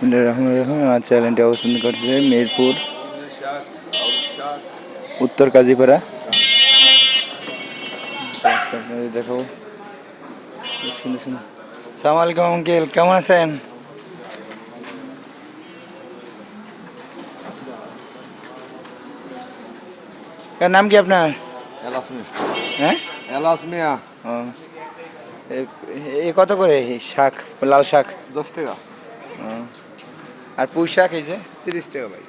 বিসমিল্লাহির রহমানির রহিম। আমার চ্যানেলটি অবস্থান করছে মিরপুর উত্তর কাজীপাড়া। আপনাদের দেখাবো সুন্দর সুন্দর। সালাম আলাইকুম আঙ্কেল, কেমন আছেন? নাম কি আপনার? হ্যাঁ, ও, এ কত করে শাক, লাল শাক? 10 টাকা। আর পুঁই শাক এই যে 30 টাকা ভাই।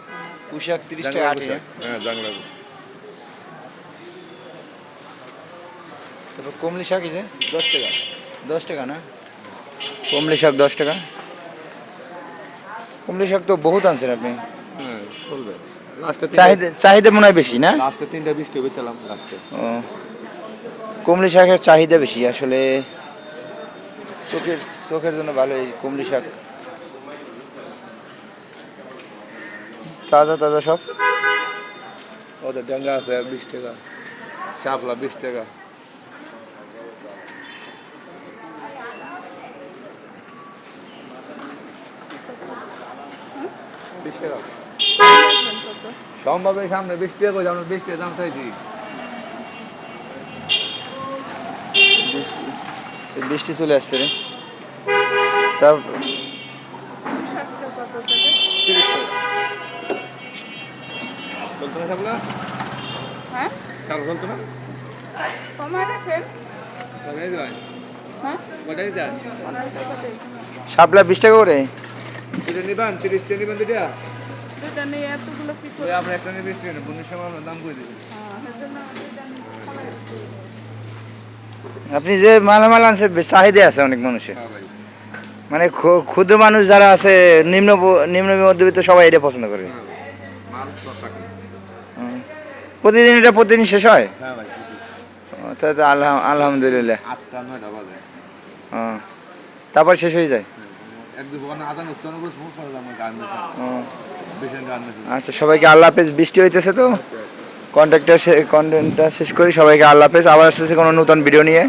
পুঁই শাক 30 টাকা আটি। হ্যাঁ, জাংলা গুছ। তারপর কমলি শাক এই যে 10 টাকা। 10 টাকা না? কমলি শাক 10 টাকা। কমলি শাক তো বহুত আনছেন আপনি। হ্যাঁ, চলবে। লাস্টে চাহিদা মনে হয় বেশি না? লাস্টে 3টা 20 টাকা বেচলাম লাস্টে। ও, কমলি শাকের চাহিদা বেশি আসলে, চোখের জন্য ভালো এই কমলি শাক। তাজা তাজা সব। ওদের ডাঙ্গা আছে 20 টাকা। শাপলা 20 টাকা। সম্ভব সামনে 20 টাকা করে আমরা 20 টাকা দাম চাইছি। বৃষ্টি চলে আসছে রে। তা 30 টাকা। বলতো না শাপলা? হ্যাঁ, শাপলা বলতো না? কমায় রাখেন। কটাই দেয়? হ্যাঁ, কটাই দেয়? 15 টাকা দেই। শাপলা 20 টাকা করে। দুটো নিবেন 30 টাকা নিবেন দুটা? দুটা নিয়ে এতগুলো কি ওই করে? আমরা একটা নিয়ে 20 টাকা বন্ধুর সময় আমরা দাম করে দিবি। হ্যাঁ, সেজন্য দুটা নিয়ে কমায় রাখছি। আপনি যে মালামাল আনছে চাহিদা আছে অনেক মানুষের, হ্যাঁ ভাই। মানে ক্ষুদ্র মানুষ যারা আছে, নিম্ন মধ্যবিত্ত সবাই এটা পছন্দ করে। মাল তো থাকে। প্রতিদিন এটা প্রতিদিন শেষ হয়? হ্যাঁ ভাই। তাহলে আলহামদুলিল্লাহ। 8টা 9টা বাজে। ও, তারপর শেষ হয়ে যায়। এক দুই ঘন্টা আদান উচ্চারণ করে সময় পড়ে আমার গান মেশা। ও, বেশি গান মেশা। আচ্ছা, সবাইকে আল্লাহ হাফেজ। বৃষ্টি হইতেছে তো কন্টেন্টটা শেষ করি। সবাইকে আল্লাহ হাফেজ। আবার আসতেছে কোনো নতুন ভিডিও নিয়ে।